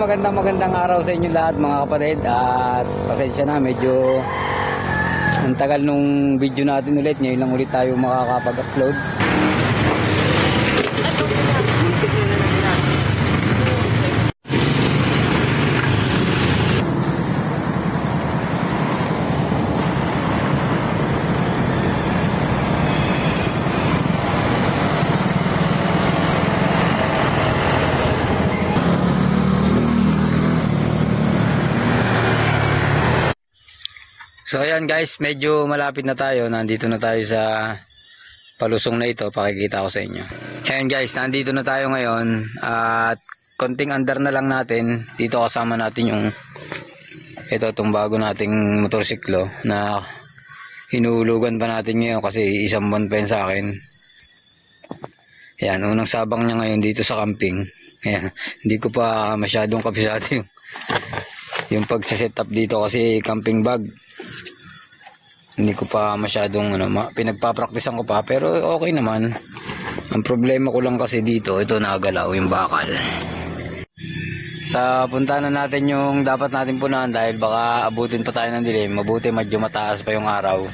magandang araw sa inyo lahat mga kapatid. At pasensya na, medyo ang tagal nung video natin ulit. Ngayon lang ulit tayo makakapag-upload. So ayan guys, medyo malapit na tayo. Nandito na tayo sa palusong na ito. Pakikita ko sa inyo. Ayan guys, nandito na tayo ngayon. At konting andar na lang natin. Dito kasama natin yung itong bago nating motorsiklo na hinuhulugan pa natin ngayon kasi isang buwan pa yun sa akin. Ayan, unang sabang niya ngayon dito sa camping. Ayan, hindi ko pa masyadong kabisado yung pagsiset up dito kasi camping bag. Hindi ko pa masyadong pinagpapraktisan ko pa, pero okay naman. Ang problema ko lang kasi dito, ito nagalaw yung bakal. Sa punta na natin yung dapat natin punahan dahil baka abutin pa tayo ng dilim. Mabuti medyo mataas pa yung araw.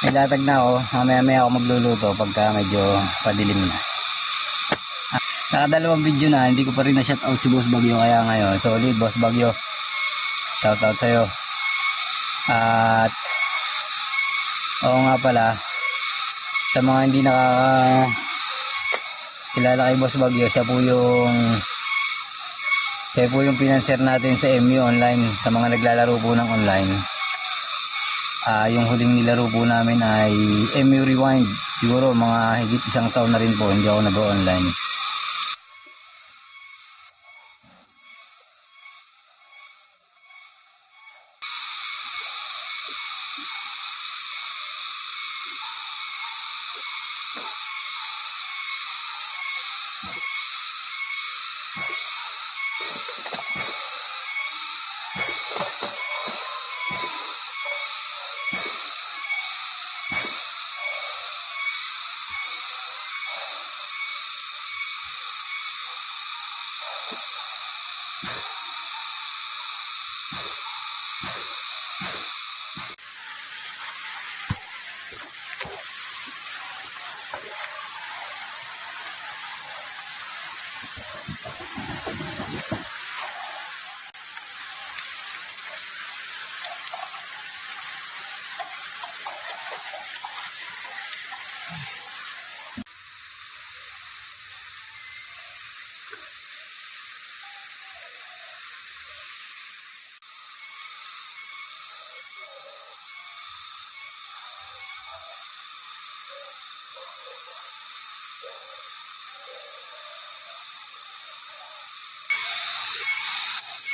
Naglatag na ako. Mamaya ako magluluto pagka medyo padilim na. Nakadalawang video na, hindi ko pa rin na shoutout si Boss Bagyo, kaya ngayon, solid Boss Bagyo. Shoutout sa'yo. At oo nga pala, sa mga hindi nakakilala kay Boss Bagyo, siya po yung pinanser natin sa MU online, sa mga naglalaro po ng online. Yung huling nilaro po namin ay MU Rewind. Siguro mga higit isang taon na rin po hindi ako nag-online.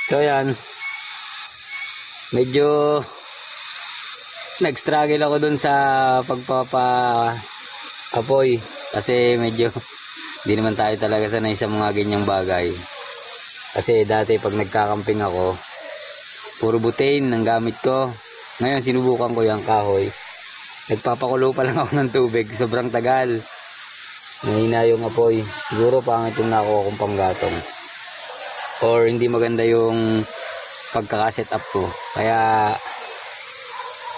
So yan, medyo nag-struggle ako dun sa pagpapa-apoy kasi medyo hindi naman tayo talaga sanay sa mga ganyang bagay. Kasi dati pag nagkakamping ako, puro butane ang gamit ko. Ngayon sinubukan ko yung kahoy. Nagpapakulo pa lang ako ng tubig, sobrang tagal. Mahina yung apoy. Siguro pangit yung nakuha kong panggatong. Or hindi maganda yung pagkakaset up ko. Kaya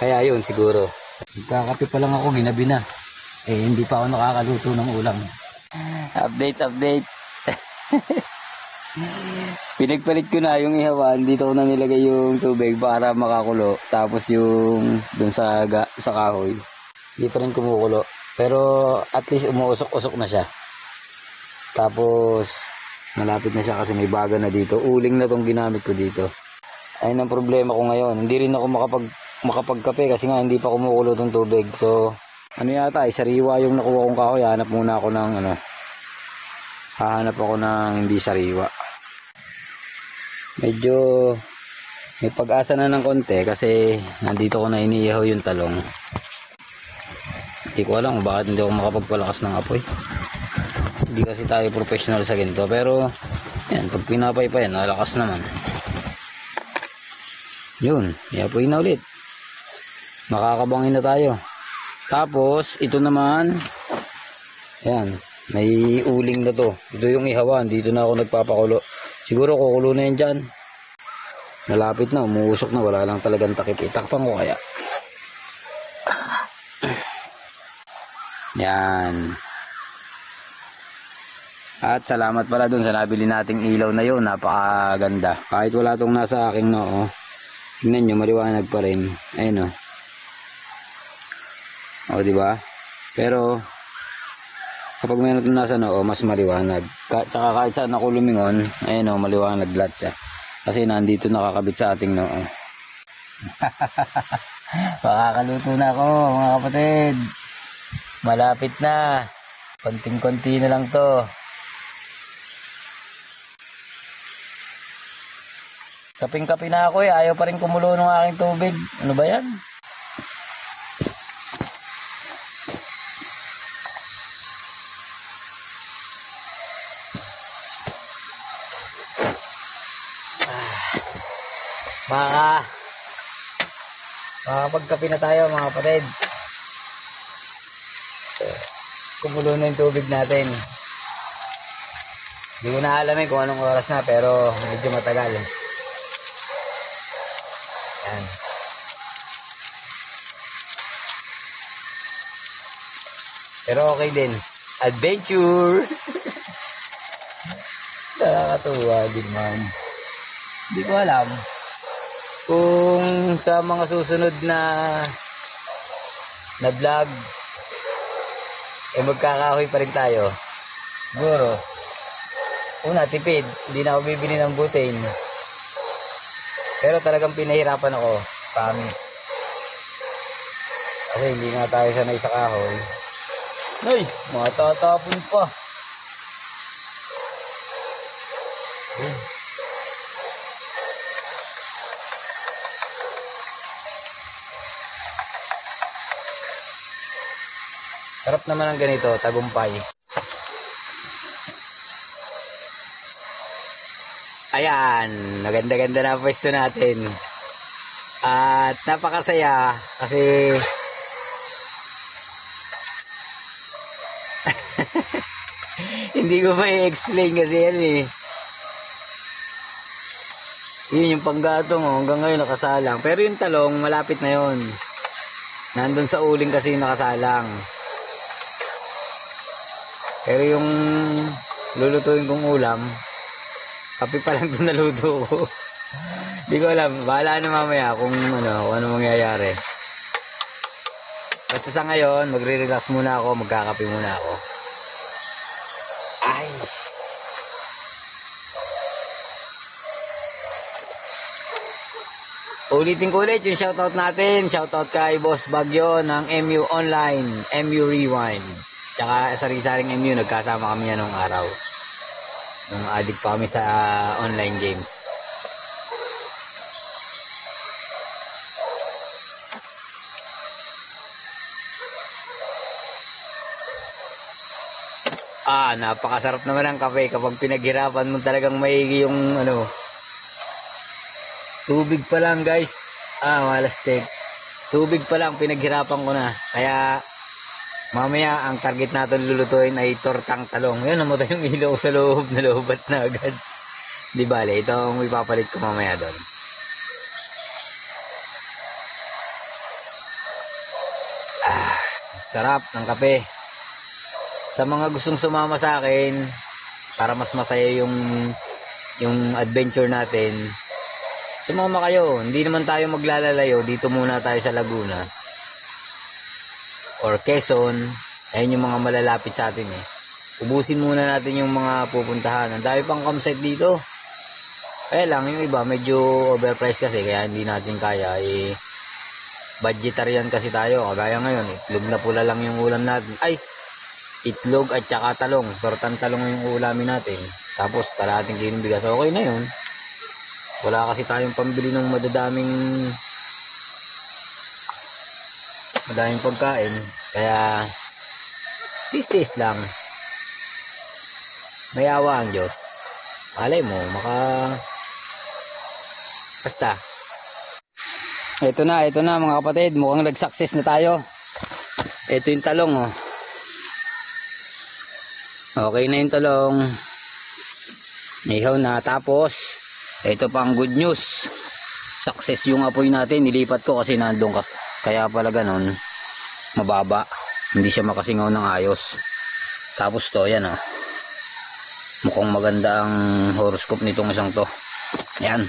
yun siguro. Nagkakape pa lang ako, ginabi na. Hindi pa ako nakakaluto ng ulam. Update. Pinagpalit ko na yung ihawan. Dito ko na nilagay yung tubig para makakulo. Tapos yung dun sa kahoy. Hindi pa rin kumukulo. Pero at least umuusok-usok na siya. Tapos malapit na siya kasi may baga na dito. Uling na tong ginamit ko dito. Ayun ang problema ko ngayon. Hindi rin ako makapagkape kasi nga hindi pa kumukulo tong tubig. So ano yata, sariwa yung nakuha kong kahoy. Hahanap ako ng hindi sariwa. Medyo may pag-asa na ng konti kasi nandito ko na iniihaw yung talong. Hindi ko alam kung bakit hindi ako makapagpalakas ng apoy. Hindi kasi tayo professional sa ganito. Pero yan, pag pinapay pa yan, nalakas naman. Yun, iapoy na ulit. Makakabangin na tayo. Tapos ito naman, yan, may uling na to. Ito yung ihawan. Dito na ako nagpapakulo. Siguro kukulo na yan dyan. Malapit na, umuusok na. Wala lang talagang takip. Itakpan ko kaya. Yan. At salamat pala dun sa nabili nating ilaw na yun. Napakaganda. Kahit wala tong nasa aking noo. Tingnan nyo, maliwanag pa rin. Ayun o. O, diba? Pero kapag meron itong nasa noo, mas maliwanag. Tsaka kahit saan ako lumingon, ayun o, maliwanag lahat siya. Kasi nandito nakakabit sa ating noo. Makakaluto na ako, mga kapatid. Malapit na. Konting-konti na lang to. Kaping-kapi na ako ayaw pa rin kumulo ng aking tubig. Ano ba yan? Makakapagkapi na tayo mga kapatid. Kumulo na yung tubig natin. Hindi ko na alam kung anong oras na pero medyo matagal. Yan. Pero okay din. Adventure! Nakakatuwa din man. Hindi ko alam kung sa mga susunod na vlog magkakahoy pa rin tayo. Siguro una, tipid. Hindi na ako bibili ng butane. Pero talagang pinahirapan ako. Promise. Kasi hindi na tayo sanay sa kahoy. Ay! Matatapon pa. Sarap naman ang ganito, tagumpay. Ayan, maganda-ganda na pwesto natin. At napakasaya kasi hindi ko pa i-explain kasi yan eh. Yun yung panggatong hanggang ngayon nakasalang. Pero yung talong malapit na yon. Nandun sa uling kasi nakasalang. Pero yung lulutuin kong ulam, kape pa lang ito naluto ko. Hindi ko alam. Bahala na mamaya kung ano mangyayari. Basta sa ngayon, magre-relax muna ako. Magkakape muna ako. Ay! Ulitin ko ulit yung shoutout natin. Shoutout kay Boss Bagyo ng MU Online, MU Rewind. Tsaka sari-saring MU, nagkasama kami yan nung araw. Nung addict pa kami sa online games. Napakasarap naman ang kape kapag pinaghirapan mo talagang maigi yung tubig pa lang guys. Malastik. Tubig pa lang pinaghirapan ko na. Kaya mamaya ang target natin lulutuin ay tortang talong. Yan, namatay yung ilaw sa loob. Nalobat na agad. Di bale, ito ang ipapalit ko mamaya doon. Sarap ng kape. Sa mga gustong sumama sa akin para mas masaya yung adventure natin, sumama kayo. Hindi naman tayo maglalalayo. Dito muna tayo sa Laguna or Quezon. Ayun yung mga malalapit sa atin eh. Ubusin muna natin yung mga pupuntahan. Ang dami pang campsite dito. Kaya lang yung iba medyo overpriced kasi kaya hindi natin kaya eh. Budgetarian kasi tayo. Kagaya ngayon, itlog na pula lang yung ulam natin. Ay! Itlog at saka talong. Tortang talong yung ulamin natin. Tapos kalahating kilong bigas. Okay na yun. Wala kasi tayong pambili ng madaming pagkain. Kaya tis-tis lang. May awa ang Diyos. Malay mo, basta. Ito na mga kapatid. Mukhang nag-success na tayo. Ito yung talong oh. Okay na yung talong. Ihaw na. Tapos ito pa ang good news. Success yung apoy natin. Nilipat ko kasi nandun kaya pala ganun. Mababa. Hindi siya makasingaw ng ayos. Tapos to, yan oh. Mukhang maganda ang horoscope nitong isang to. Yan.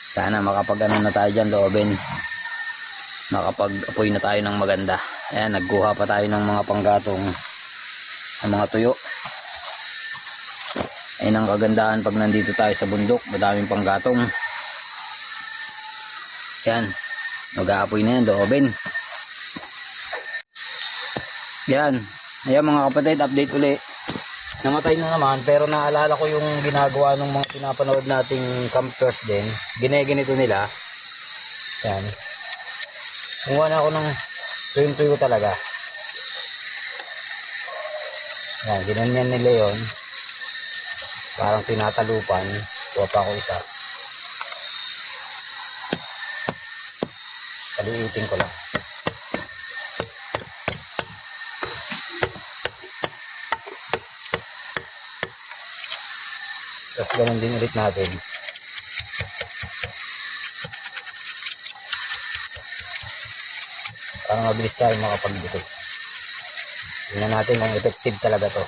Sana makapag-ano na tayo dyan, loobin. Makapag-apoy na tayo ng maganda. Ayan, nagkuha pa tayo ng mga panggatong, ng mga tuyo. Ayun ang kagandahan pag nandito tayo sa bundok. Madaming panggatong. Yan. Mag-aapoy na yan, loobin. Yan. Ayan mga kapatid, update uli. Namatay na naman pero naalala ko yung ginagawa ng mga pinapanood nating campers din. Gine-ganito nila. Yan. Kumuha na ako ng tuyo-tuyo talaga. Yan, ginanyan nila yun. Parang tinatalupan. Kuha pa ako isa. Paliitin ko lang. Tapos ganun din ulit natin. Para mabilis tayo makapagbuto. Tingnan natin kung effective talaga to.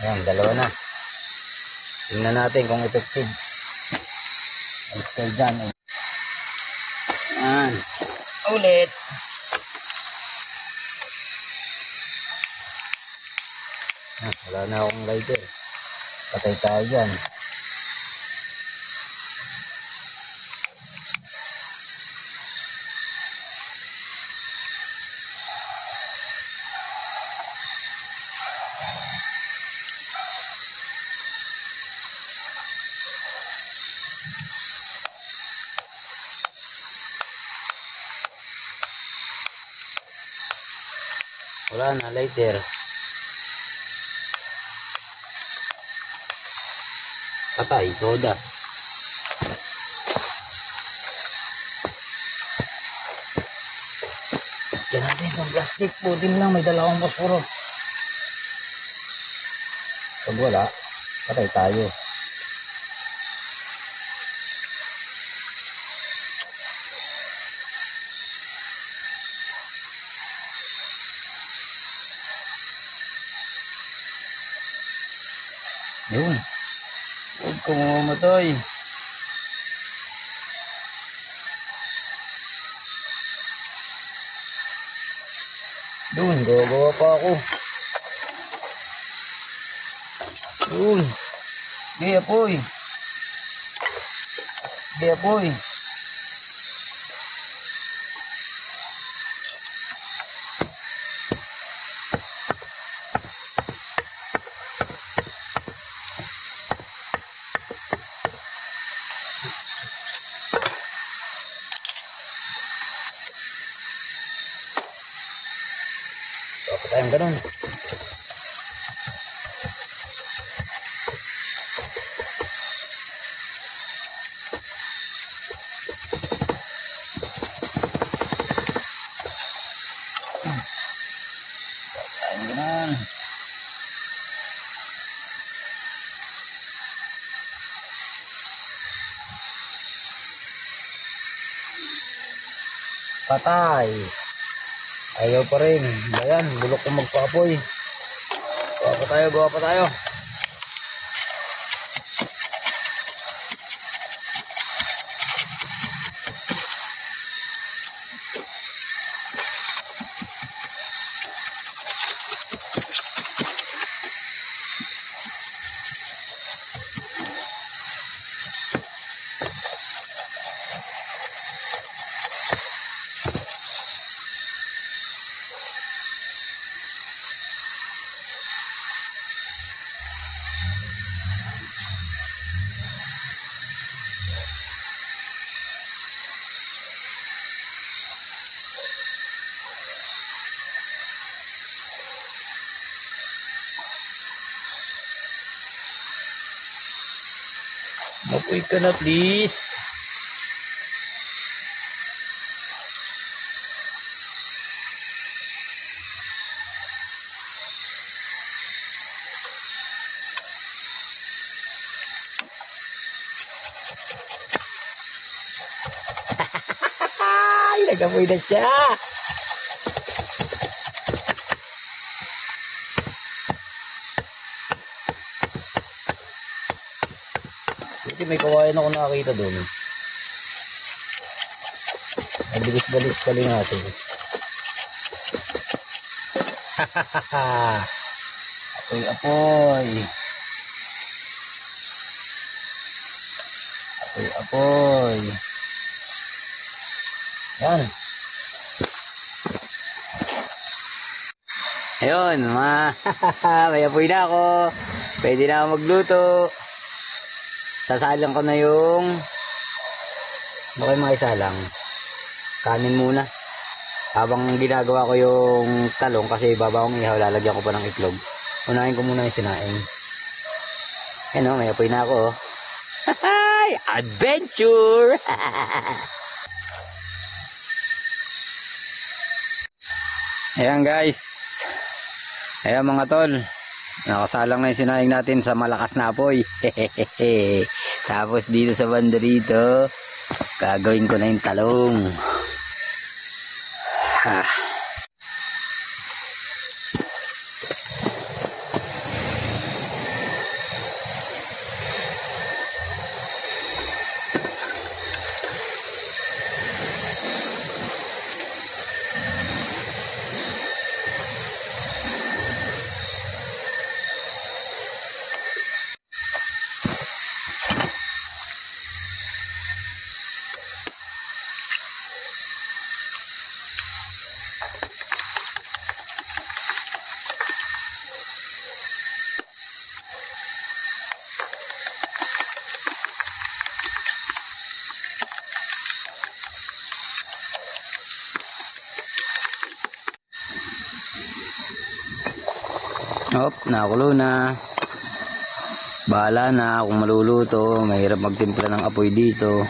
Ayan, dalawa na. Tingnan natin kung effective. Stay dyan. Ayan. Ulit. Wala na akong lighter. Patay tayo dyan. Wala na lighter. Patay, sodas. Yan natin itong plastic. Putin lang, may dalawang posporo. Pag wala, patay tayo. Yun. Huwag kong mamatay. Doon, gagawa pa ako. Doon. Di apoy. Di apoy. Dapat tayong ganun. Patay. Ayaw pa rin. Ayan, bulok ko magpapoy. Gawa pa tayo. Mapoy ka na please. Ay, nagapoy na siya. Kasi may kawayan ako nakakita doon. Mabilis-balis pali natin. Apoy. Apoy. Yan. Ayun, may apoy na ako. Pwede na ako magluto. Sasalang ko na yung mga isalang. Kanin muna. Habang ginagawa ko yung talong kasi baba akong ihaw, lalagyan ko pa ng itlog. Unahin ko muna yung sinaing. Ayun o, may apoy na ako. Adventure! Ayan guys. Ayan mga tol. Nakasalang na yung sinaing natin sa malakas na apoy. Tapos dito sa banda rito, gagawin ko na yung talong. Ah. Hop, nakulo na. Bahala na kung maluluto. Mahirap magtimpla ng apoy dito.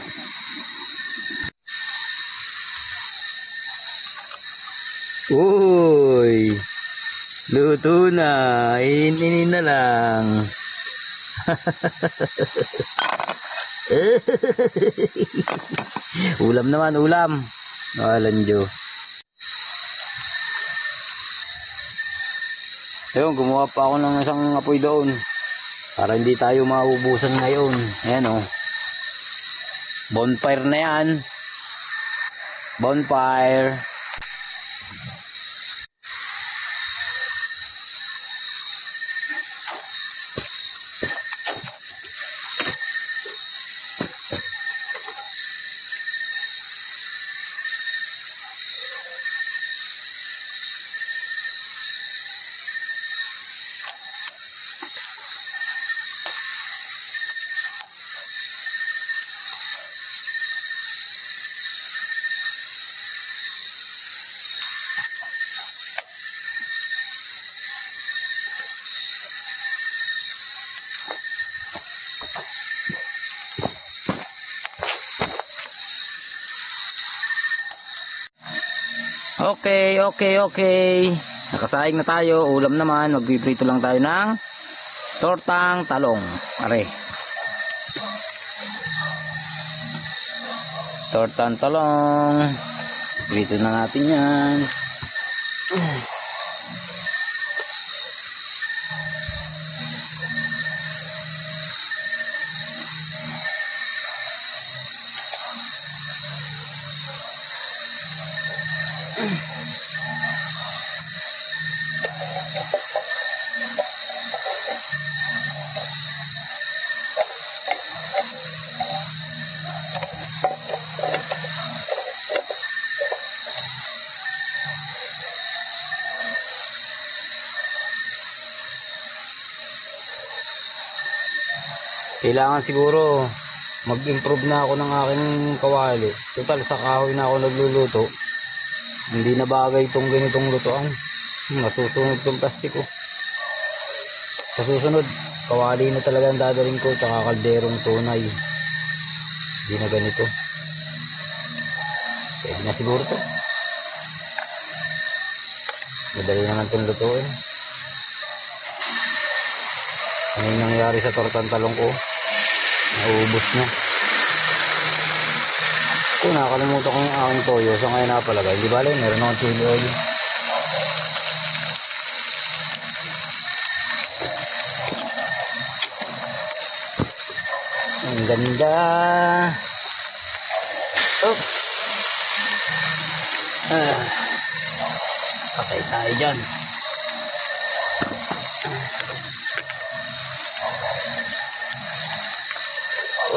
Uy! Luto na. Ininin na lang. Ulam naman, ulam. Walang Diyo. Ayun, gumawa pa ako ng isang apoy doon. Para hindi tayo maubusan ngayon. Ayan o. Bonfire na yan. Bonfire. Okay. Nakasaing na tayo. Ulam naman. Magpiprito lang tayo ng tortang talong. Are. Tortang talong. Prito na natin yan. Kailangan siguro mag-improve na ako ng aking kawali. Total sa kahoy na ako nagluluto. Hindi na bagay itong ganitong lutuan. Masusunog itong plastiko. Sa susunod, kawali na talaga ang dadaling ko. Tsaka kalderong tunay. Hindi na ganito. Pwede na siguro to. Madali naman itong lutuin. Ano yung nangyari sa tortang talong ko? Naubos na. Kung nakakalimutan ko yung aking toyo, so ngayon napalagay. Hindi bale, meron akong chili oil. Ang ganda. Oops. Patay tayo dyan.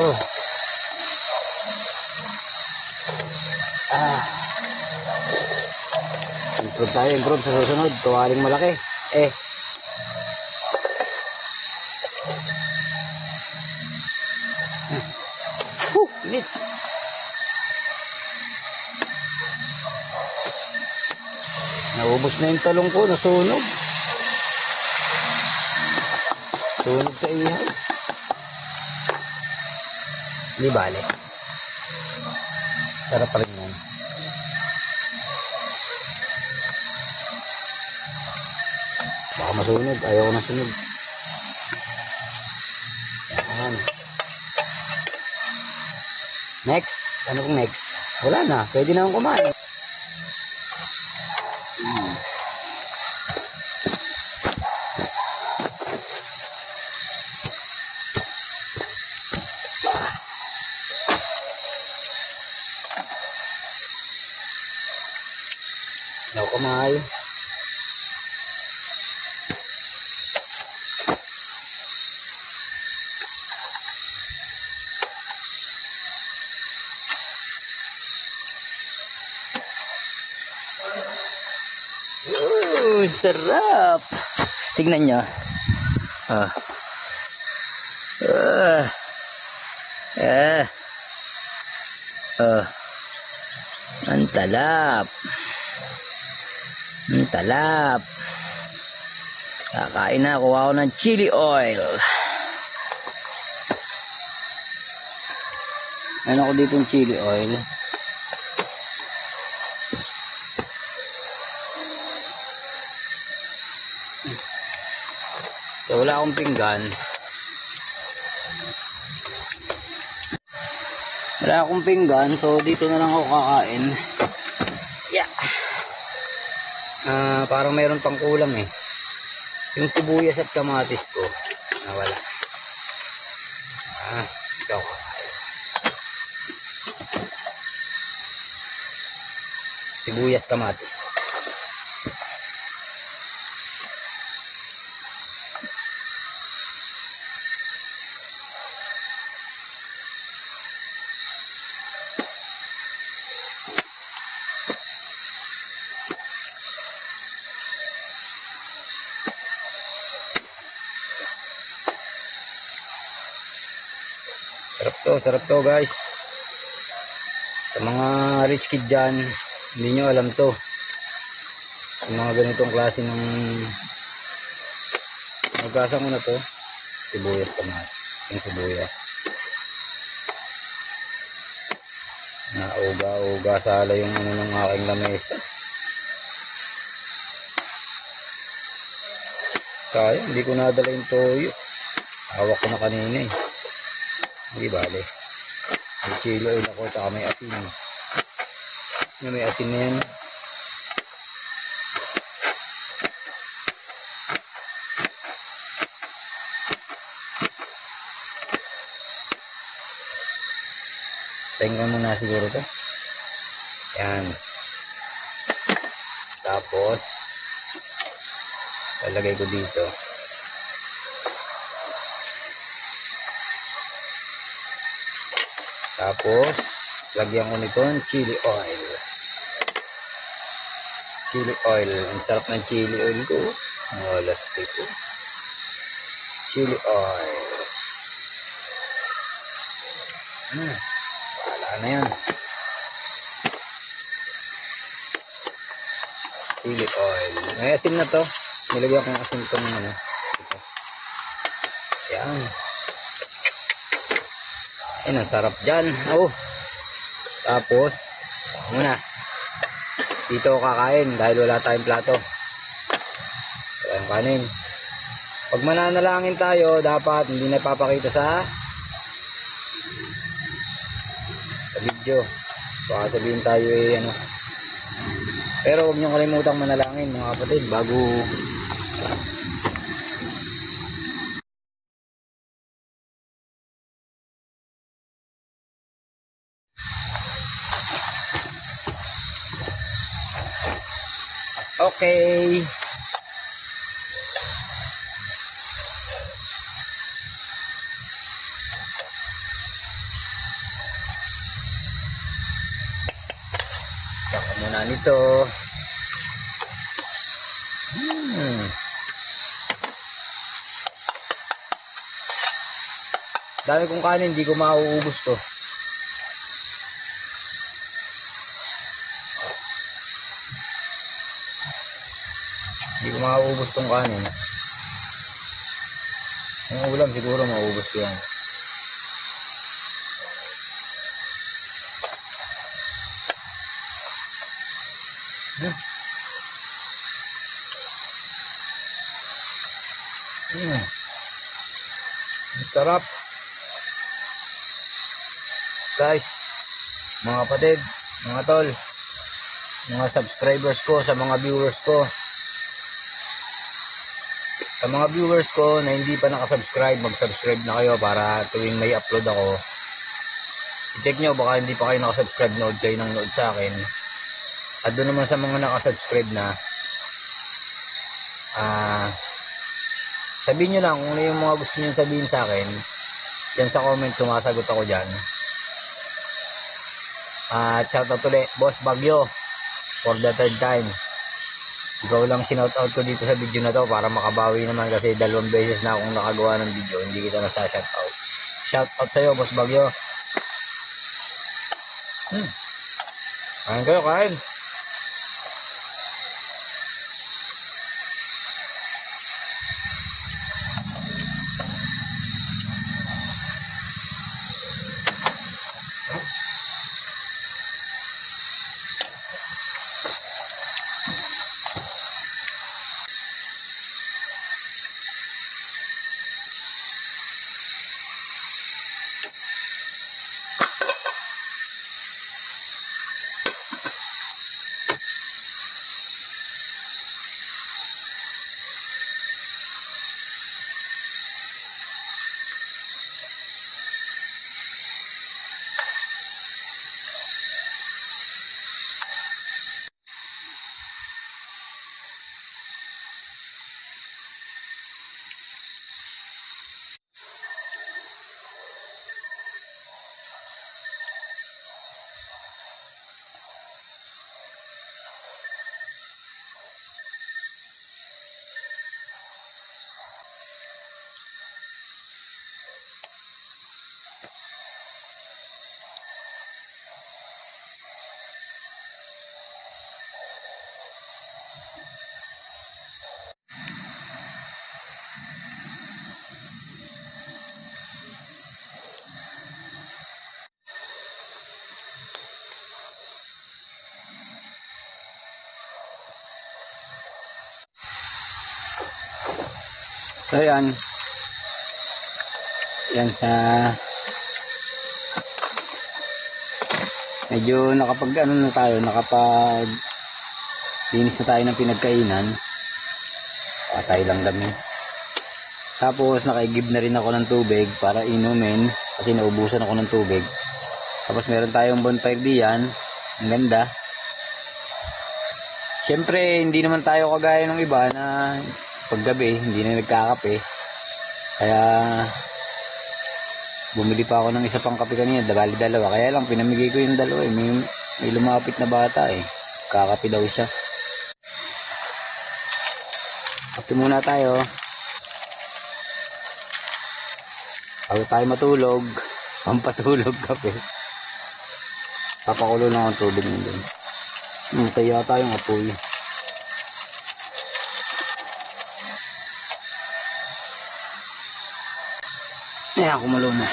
Oh. Improve sa susunod. Tuwaling malaki. Init. Naubos na yung talong ko. Nasunog. Sunog sa ihaw. Di bale. Sarap pa rin yan. Baka masunog. Ayaw ko na sunog. Yan. Next. Ano kung next? Wala na. Pwede na akong kumain. Daw kamay. Sarap. Tignan nyo. Ah. Ang talap. Ang talap. Kakain na. Kuha ko ng chili oil. Ano ko dito ng chili oil? So, wala akong pinggan. Wala akong pinggan. So, dito na lang ako kakain. Yeah. Parang mayroon pang kulang eh. Yung sibuyas at kamatis ko. Nawala. Ikaw kakain. Sibuyas, kamatis. Sarap to guys. Sa mga rich kid dyan, hindi nyo alam to. Sa mga ganitong klase ng magkasa ko na to, sibuyas kamatis. Yung sibuyas. Nauga-uga sala yung ano ng aking lamesa. Sayang, hindi ko nadala yung toyo. Hawak ko na kanina eh. Hindi bale. May chili oil ako, tsaka may asin. May asin na yan. Tingnan mo na siguro to. Yan. Tapos, lalagay ko dito. Tapos, lagyan ko nito ng chili oil. Chili oil. Ang sarap ng chili oil ko. Lastik ko. Chili oil. Wala na yan. Chili oil. May asin na to. Nilagyan ko ng asin itong ano. Ito. Yan. Ayun, ang sarap dyan. Tapos, muna. Dito ako kakain dahil wala tayong plato. Wala yung kanin. Pag mananalangin tayo, dapat hindi na papakita sa video. Baka sabihin tayo ano. Pero huwag niyong kalimutang manalangin mga kapatid bago okay. Saka muna nito. Dami kong kanin, hindi ko mauubos to. Hindi ko mauubos tong kanin. Ang ulam siguro mauubos ko yan. Sarap. Guys, mga kapatid, mga tol, mga subscribers ko, sa mga viewers ko. Sa mga viewers ko na hindi pa nakasubscribe, mag-subscribe na kayo para tuwing may upload ako. I-check nyo, baka hindi pa kayo nakasubscribe, nood kayo ng nood sa akin. At doon naman sa mga nakasubscribe na, sabihin nyo lang kung ano yung mga gusto nyo sabihin sa akin. Yan sa comment, sumasagot ako dyan. Shoutout ulit, Boss Bagyo, for the third time. Ikaw lang sinoutout ko dito sa video na to para makabawi naman kasi 2 beses na akong nakagawa ng video, hindi kita nasa-shoutout. Shoutout sa'yo, Boss Bagyo. Kain kayo, kain. So yan. Yan sa medyo nakapag ano na tayo, nakapag linis na tayo ng pinagkainan. Patay lang kami. Tapos nakaigib na rin ako ng tubig para inumin kasi naubusan ako ng tubig. Tapos meron tayong bonfire diyan. Ang ganda. Siyempre hindi naman tayo kagaya ng iba na paggabi hindi na nagkakape, kaya bumili pa ako ng isa pang kape kanina, dalawa, kaya lang pinamigay ko yung dalawa may lumapit na bata kakape daw siya. Kape muna tayo bago tayo matulog, pampatulog kape. Papakulo lang ang tubig nyo dun. Kaya tayong apoy. Ayan, kumulo na.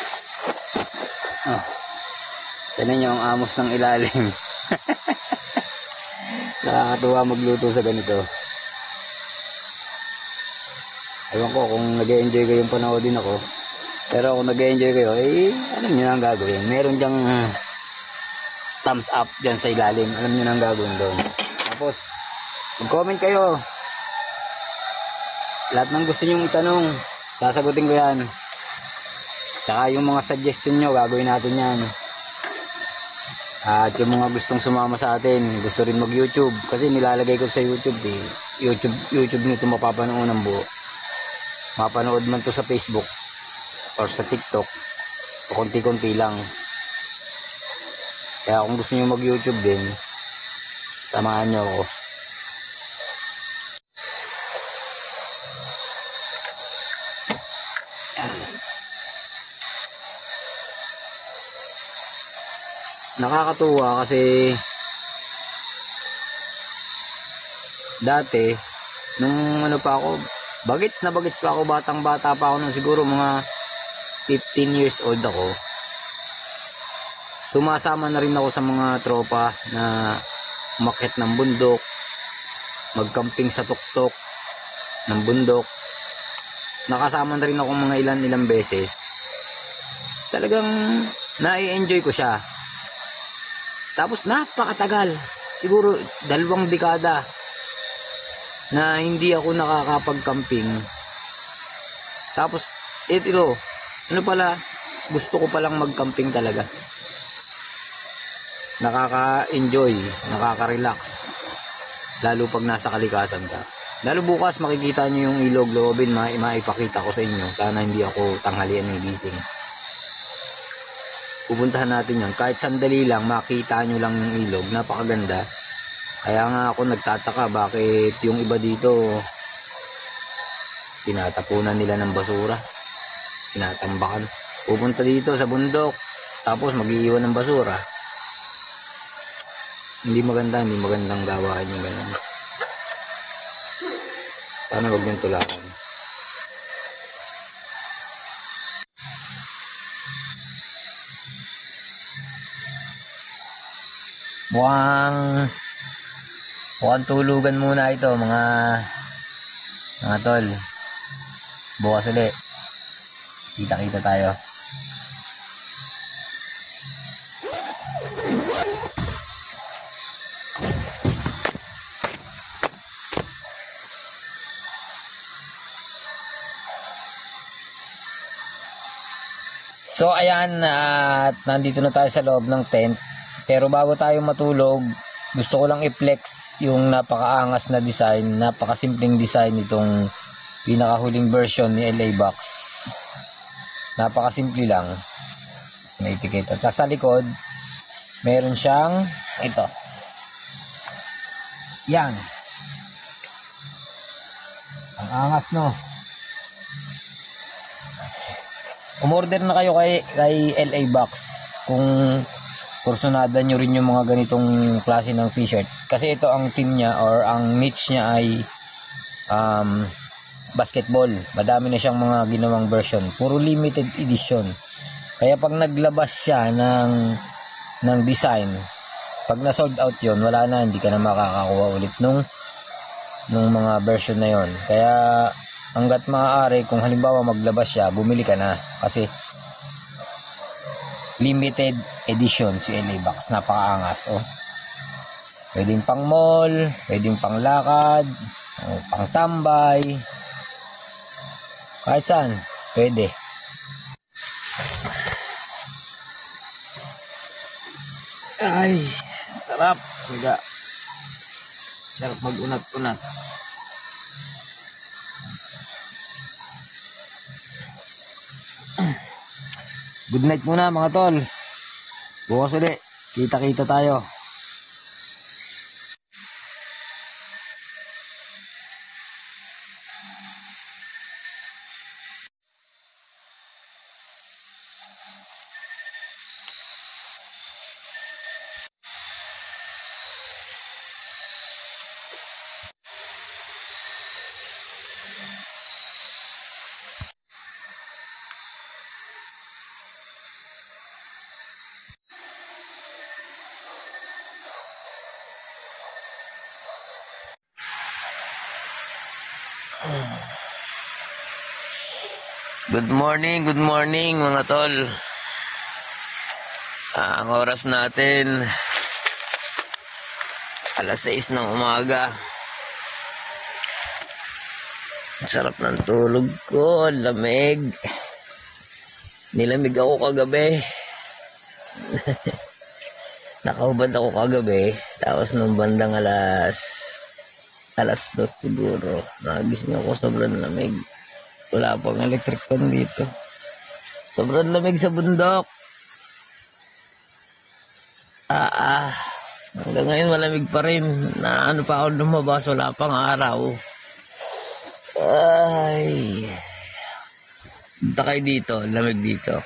Oh. Tignan nyo ang amos ng ilalim. Nakakatuwa magluto sa ganito. Ewan ko kung nag-e-enjoy kayong panoodin ako. Pero kung nag-e-enjoy kayo, alam nyo na ang gagawin. Meron dyang thumbs up dyan sa ilalim. Alam nyo na ang gagawin doon. Tapos, mag-comment kayo. Lahat ng gusto nyo itanong, sasagutin ko yan. Tsaka yung mga suggestion nyo, gagawin natin yan. At yung mga gustong sumama sa atin, gusto rin mag-YouTube. Kasi nilalagay ko sa YouTube YouTube nito mapapanood ng buo. Mapanood man to sa Facebook or sa TikTok. O konti-konti lang. Kaya kung gusto nyo mag-YouTube din, samahan nyo ako. Nakakatuwa kasi dati nung ano pa ako, bagets pa ako, batang bata pa ako nung siguro mga 15 years old ako. Sumasama na rin ako sa mga tropa na umakyat ng bundok, magcamping sa tuktok ng bundok. Nakasama na rin ako mga ilang beses. Talagang na-enjoy ko siya. Tapos napakatagal, siguro 2 dekada na hindi ako nakakapag-camping. Tapos ito, ano pala, gusto ko palang mag-camping talaga. nakaka-enjoy, nakaka-relax. Lalo pag nasa kalikasan ka. Lalo bukas makikita nyo yung ilog loobin, maipakita ko sa inyo. Sana hindi ako tanghalian ng gising. Pupuntahan natin yun. Kahit sandali lang, makita nyo lang yung ilog. Napakaganda. Kaya nga ako nagtataka bakit yung iba dito tinatapunan nila ng basura. Tinatambakan. Pupunta dito sa bundok. Tapos mag-iiwan ng basura. Hindi magandang gawain yung ganun. Sana wag niyong tularan. Mukhang tulugan muna ito mga tol. Bukas ulit. Kita-kita tayo. So ayan, at nandito na tayo sa loob ng tent. Pero bago tayo matulog, gusto ko lang i-flex yung napakaangas na design, napakasimpleng design nitong pinakahuling version ni LA Box. Napakasimple lang. May etiketa. Tapos sa likod, meron siyang ito. Yan. Ang angas, no? Umorder na kayo kay LA Box kung kursunada nyo rin yung mga ganitong klase ng t-shirt. Kasi ito ang team niya or ang niche niya ay basketball. Madami na siyang mga ginawang version. Puro limited edition. Kaya pag naglabas siya ng design, pag na sold out yon, wala na, hindi ka na makakakuha ulit nung mga version na yon. Kaya hanggat maaari, kung halimbawa maglabas siya, bumili ka na. Kasi limited edition si LA Box. Napakaangas, oh. Pwedeng pang mall, pwedeng pang lakad, pang tambay. Kahit saan, pwede. Ay, sarap. Higa. Sarap mag-unat-unat. Good night muna mga tol. Bukas ulit. Kita-kita tayo. Good morning mga tol. Ang oras natin alas 6 ng umaga. Sarap ng tulog ko, lamig. Nilamig ako kagabi. Nakahubad ako kagabi. Tapos nung bandang alas 2 siguro, nagising ako, sobrang lamig. Wala pang electric fan dito. Sobrang lamig sa bundok. Hanggang ngayon malamig pa rin. Na ano pa ako lumabas, wala pang araw. Ay. Punta kayo dito, lamig dito.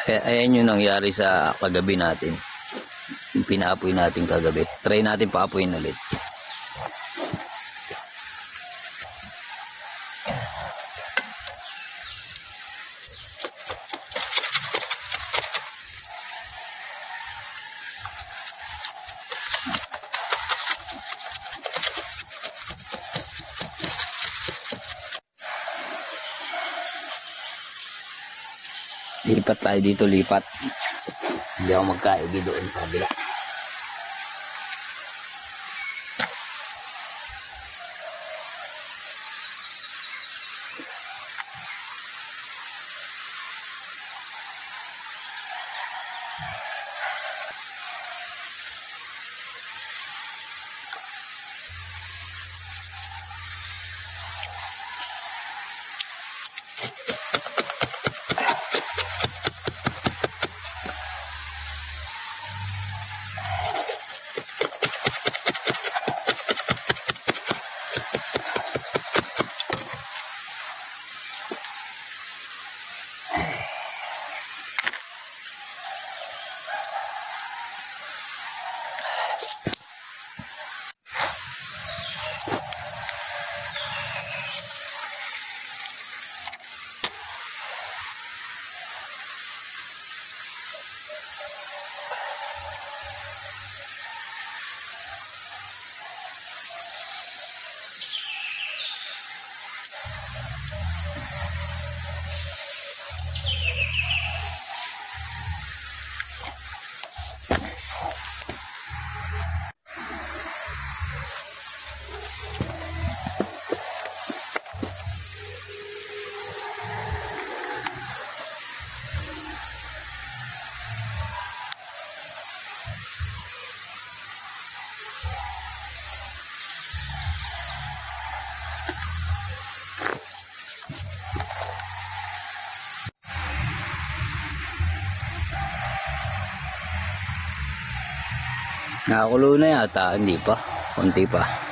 Ayan yung nangyari sa kagabi natin. Yung pinaapoy natin kagabi. Try natin paapoyin ulit. Lipat tayo dito, lipat. Hindi ako magkaigi doon sa kabila. Nakakulo na yata, hindi pa. Kunti pa.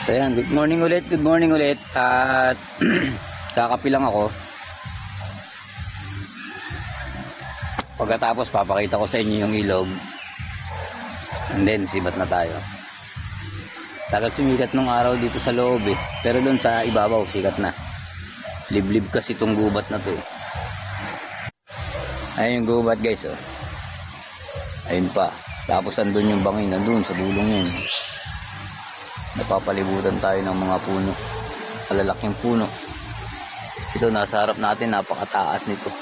So yan, good morning ulit. At kakapi lang ako. Pagkatapos papakita ko sa inyo yung ilog. And then sibat na tayo. Tagal sumikat nung araw dito sa loob eh. Pero doon sa ibabaw sikat na. Liblib kasi itong gubat na to eh. Ayun yung gubat guys oh. Ayun pa. Tapos andun yung bangin, nandun sa dulong yun. napapalibutan tayo ng mga puno. Malalaking puno. Ito, nasa harap natin, napakataas nito.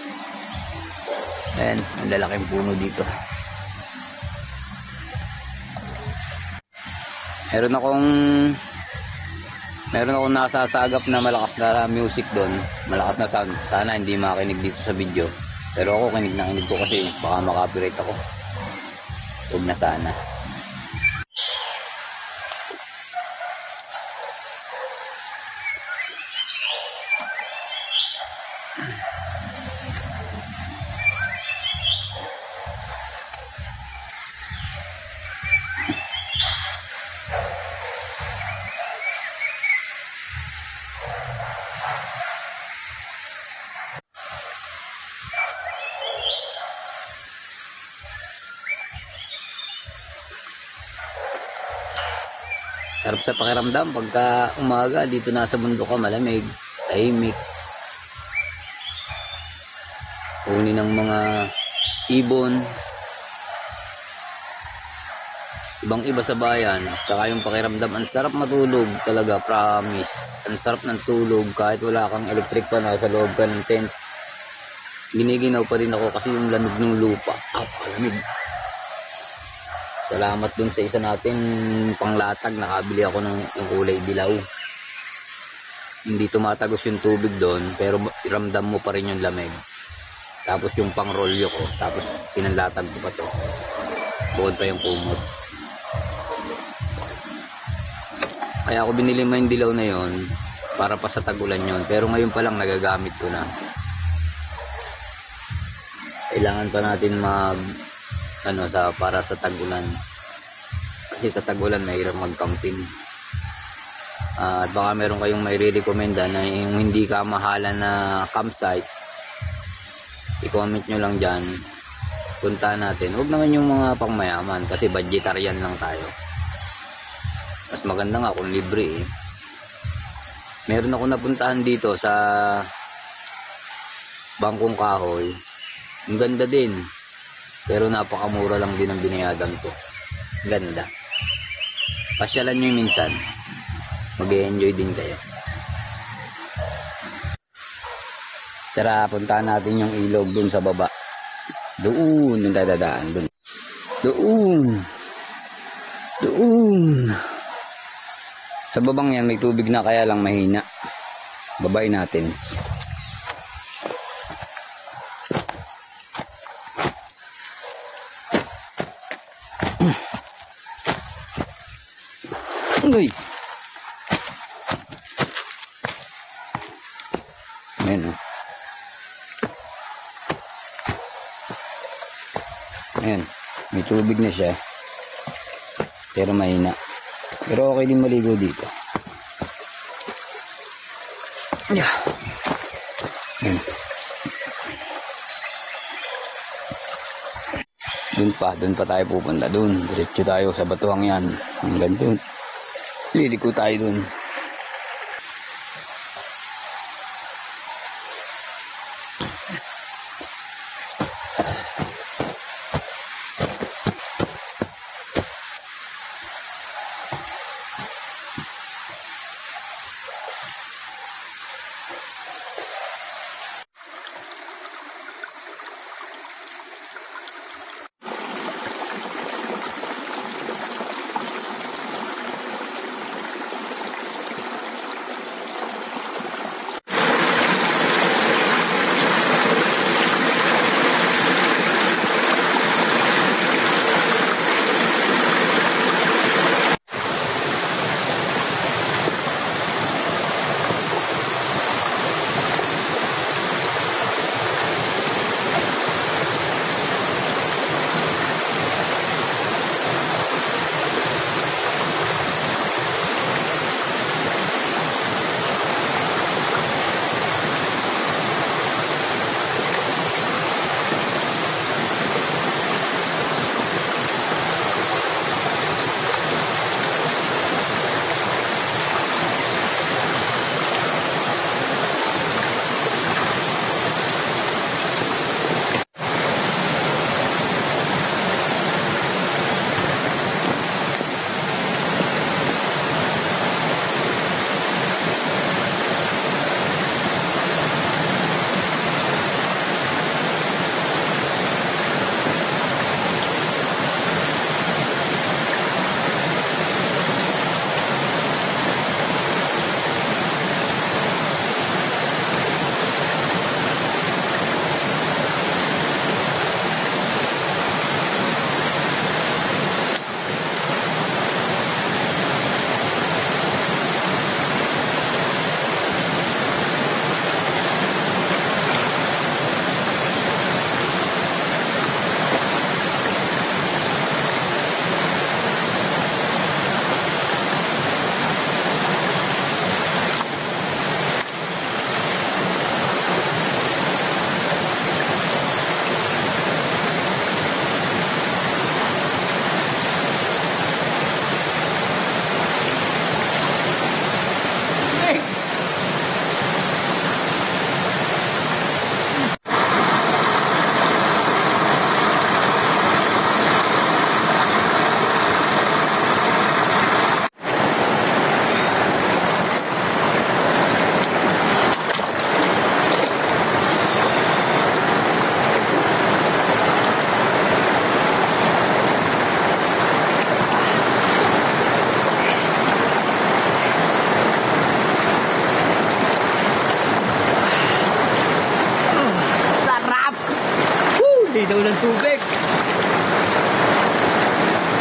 Ayan, ang lalaking puno dito. Meron akong nasasagap na malakas na music doon. Malakas na sound. Sana hindi makinig dito sa video. Pero ako, kinig na kinig ko kasi baka makapirate ako. Huwag na sana. Sarap sa pakiramdam pagka umaga dito nasa bundok ka, malamig, tahimik. Huni ng mga ibon. Ibang iba sa bayan. Tsaka yung pakiramdam, ang sarap matulog talaga, promise. Ang sarap ng tulog kahit wala kang electric pa, nasa loob ka ng tent. Giniginaw pa rin ako kasi yung lamig ng lupa. Palamig. Salamat dun sa isa natin panglatag, nakabili ako ng kulay dilaw. Hindi tumatagos yung tubig doon, pero ramdam mo pa rin yung lamig. Tapos yung pangrolyo ko, tapos pinanlatag ko pa to. Bukod pa yung kumot. Kaya ako binili mo yung dilaw na yon para pa sa tag-ulan yon, pero ngayon pa lang nagagamit ko na. Kailangan pa natin para sa tag-ulan. Kasi sa tag-ulan mahirap mag-camping. At baka meron kayong may re-recommenda na yung hindi ka mahalan na campsite. I-comment nyo lang dyan. Punta natin. Huwag naman yung mga pangmayaman kasi budgetarian lang tayo. Mas maganda nga kung libre eh. Meron ako napuntahan dito sa Bangkong Kahoy. Ang ganda din. Pero napakamura lang din ang binayadan ko. Ganda. Pasyalan nyo minsan. Mag-e-enjoy din kayo. Tara, puntahan natin yung ilog dun sa baba. Doon yung dadadaan. Doon. Sa babang yan may tubig na, kaya lang mahina. Babain natin. Uy. Ayan o. Ayan. May tubig na siya. Pero mahina. Pero okay din maligo dito. Yeah. Ayan. Doon pa tayo pupunta. Doon. Diretso tayo sa batuhang yan. Hanggang doon. Liliko tayo doon. tubig.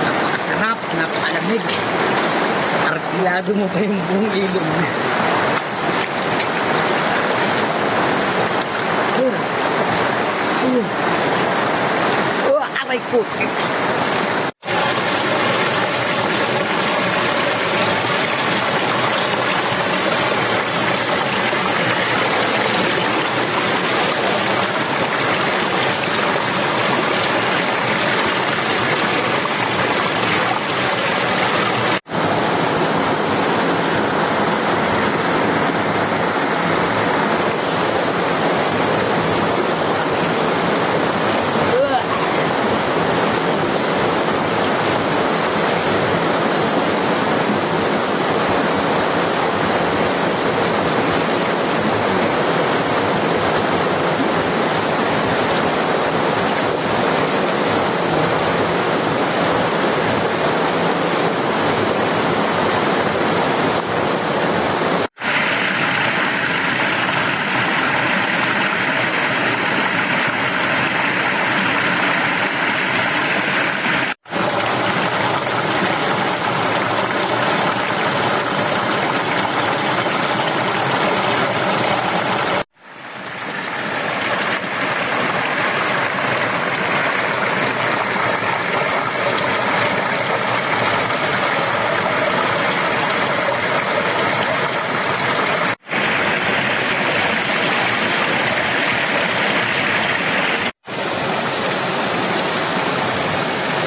Napakasarap, napakalamig. Arkilado mo pa yung buong ilog. Aray ko, sakit.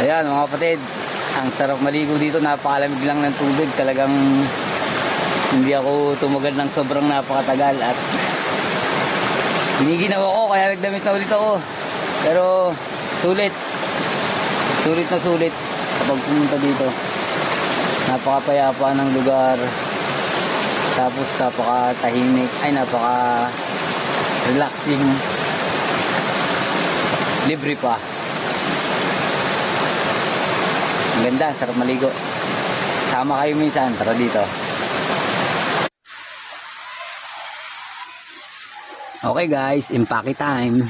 Ayan mga kapatid, ang sarap maligo dito, napakalamig lang ng tubig, talagang hindi ako tumagal ng sobrang napakatagal at giniginaw ako kaya nagdamit na ulit ako. Pero sulit na sulit kapag pumunta dito. Napakapayapa ng lugar, tapos napakatahimik, ay napaka relaxing, libre pa. Ang ganda, sarap maligo. Sama kayo minsan, tara dito. Okay guys, impake time.